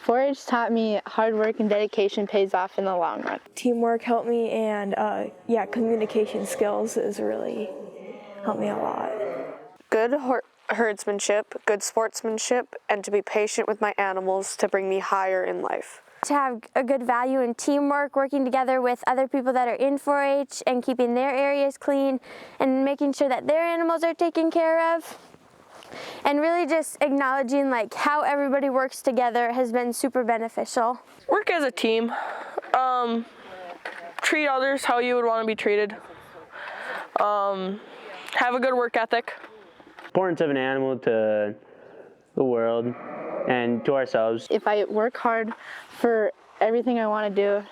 4-H taught me hard work and dedication pays off in the long run. Teamwork helped me, and communication skills has really helped me a lot. Good herdsmanship, good sportsmanship, and to be patient with my animals to bring me higher in life. To have a good value in teamwork, working together with other people that are in 4-H and keeping their areas clean and making sure that their animals are taken care of. And really just acknowledging like how everybody works together has been super beneficial. Work as a team. Treat others how you would want to be treated. Have a good work ethic. Importance of an animal to the world and to ourselves. If I work hard for everything I want to do,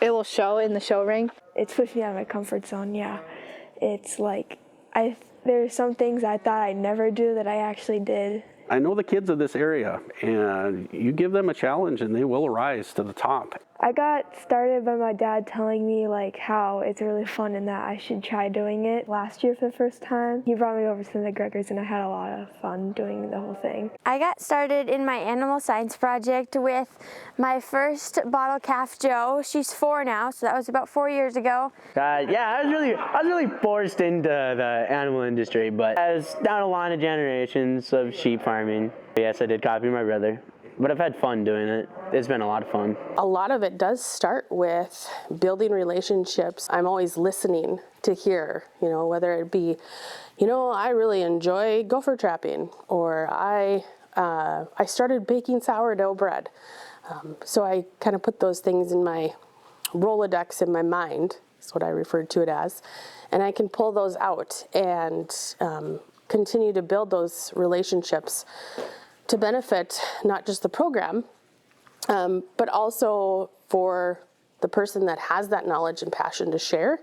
it will show in the show ring. It's pushed me out of my comfort zone, yeah. It's like, there's some things I thought I'd never do that I actually did. I know the kids of this area, and you give them a challenge and they will rise to the top. I got started by my dad telling me like how it's really fun and that I should try doing it. Last year for the first time, he brought me over to the McGregors and I had a lot of fun doing the whole thing. I got started in my animal science project with my first bottle calf, Joe. She's 4 now, so that was about 4 years ago. I was really forced into the animal industry, but I was down a line of generations of sheep farming. Yes, I did copy my brother. But I've had fun doing it. It's been a lot of fun. A lot of it does start with building relationships. I'm always listening to hear, whether it be, I really enjoy gopher trapping, or I started baking sourdough bread. So I kind of put those things in my Rolodex in my mind, is what I referred to it as, and I can pull those out and continue to build those relationships to benefit not just the program, but also for the person that has that knowledge and passion to share,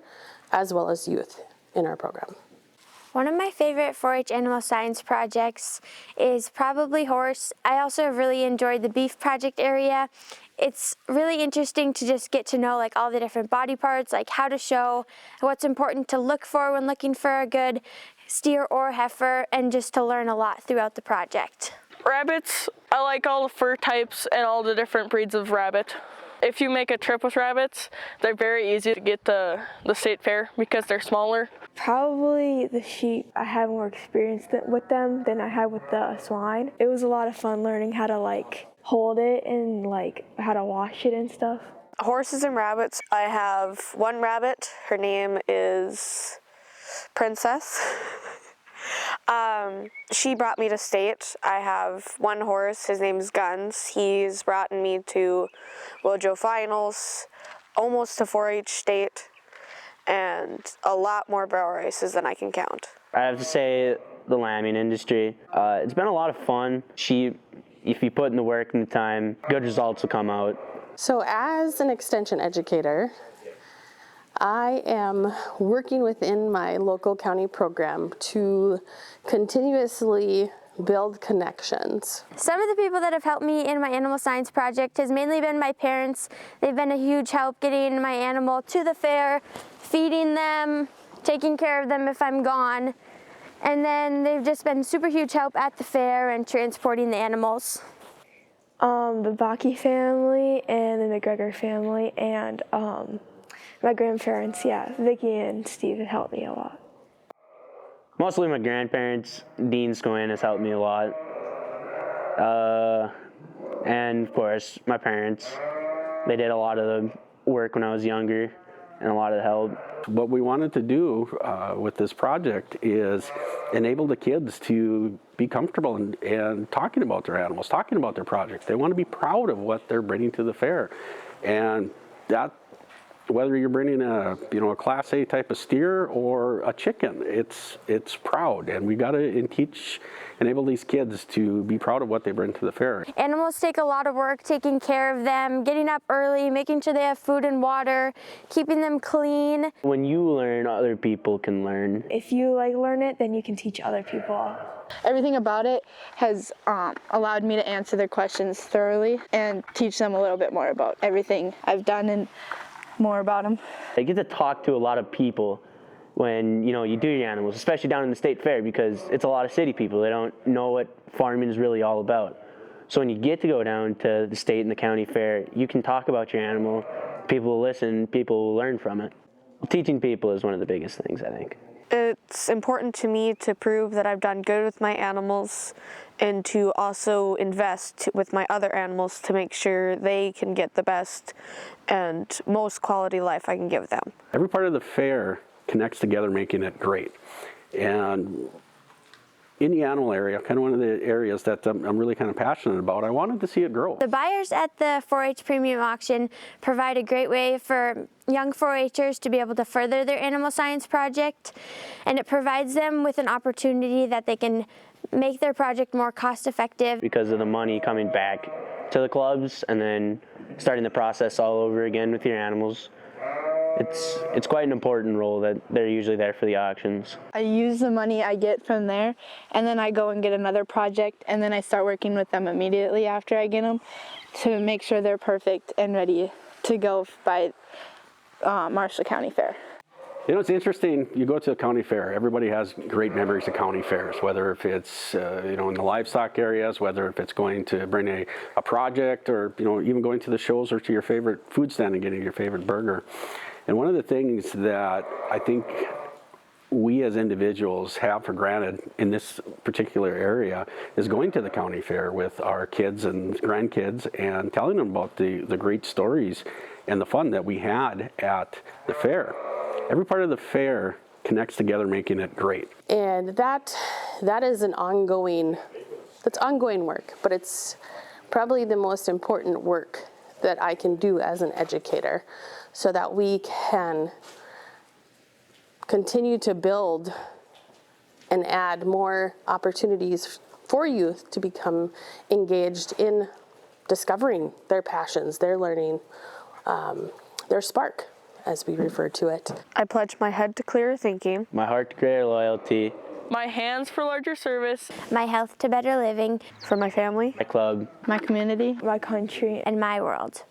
as well as youth in our program. One of my favorite 4-H animal science projects is probably horse. I also have really enjoyed the beef project area. It's really interesting to just get to know like all the different body parts, like how to show, what's important to look for when looking for a good steer or heifer, and just to learn a lot throughout the project. Rabbits, I like all the fur types and all the different breeds of rabbit. If you make a trip with rabbits, they're very easy to get to the state fair because they're smaller. Probably the sheep. I had more experience with them than I had with the swine. It was a lot of fun learning how to like hold it and like how to wash it and stuff. Horses and rabbits, I have one rabbit. Her name is Princess. She brought me to state. I have one horse, his name's Guns. He's brought me to Wojo finals, almost to 4-H state, and a lot more barrel races than I can count. I have to say the lambing industry. It's been a lot of fun. If you put in the work and the time, good results will come out. So as an extension educator, I am working within my local county program to continuously build connections. Some of the people that have helped me in my animal science project has mainly been my parents. They've been a huge help getting my animal to the fair, feeding them, taking care of them if I'm gone. And then they've just been super huge help at the fair and transporting the animals. The Bakke family and the McGregor family and my grandparents, Vicki and Steve have helped me a lot. Mostly my grandparents. Dean Scoin has helped me a lot. And of course, my parents. They did a lot of the work when I was younger and a lot of the help. What we wanted to do with this project is enable the kids to be comfortable and talking about their animals, talking about their projects. They want to be proud of what they're bringing to the fair. And that, whether you're bringing a Class A type of steer or a chicken, it's proud, and we got to enable these kids to be proud of what they bring to the fair. Animals take a lot of work, taking care of them, getting up early, making sure they have food and water, keeping them clean. When you learn, other people can learn. If you learn it, then you can teach other people. Everything about it has allowed me to answer their questions thoroughly and teach them a little bit more about everything I've done and more about them. I get to talk to a lot of people when you do your animals, especially down in the state fair, because it's a lot of city people. They don't know what farming is really all about. So when you get to go down to the state and the county fair, you can talk about your animal. People will listen, people will learn from it. Teaching people is one of the biggest things, I think. It's important to me to prove that I've done good with my animals and to also invest with my other animals to make sure they can get the best and most quality life I can give them. Every part of the fair connects together, making it great. And in the animal area, kind of one of the areas that I'm really kind of passionate about, I wanted to see it grow. The buyers at the 4-H Premium Auction provide a great way for young 4-Hers to be able to further their animal science project, and it provides them with an opportunity that they can make their project more cost effective. Because of the money coming back to the clubs and then starting the process all over again with your animals. It's quite an important role that they're usually there for the auctions. I use the money I get from there, and then I go and get another project, and then I start working with them immediately after I get them to make sure they're perfect and ready to go by Marshall County Fair. You know, it's interesting, you go to a county fair, everybody has great memories of county fairs, whether if it's, you know, in the livestock areas, whether if it's going to bring a project, or, you know, even going to the shows or to your favorite food stand and getting your favorite burger. And one of the things that I think we as individuals have for granted in this particular area is going to the county fair with our kids and grandkids and telling them about the great stories and the fun that we had at the fair. Every part of the fair connects together, making it great. And that is ongoing work, but it's probably the most important work that I can do as an educator, so that we can continue to build and add more opportunities for youth to become engaged in discovering their passions, their learning, their spark, as we refer to it. I pledge my head to clearer thinking, My heart to greater loyalty, My hands for larger service, My health to better living, for my family, my club, My community. My country. and my world.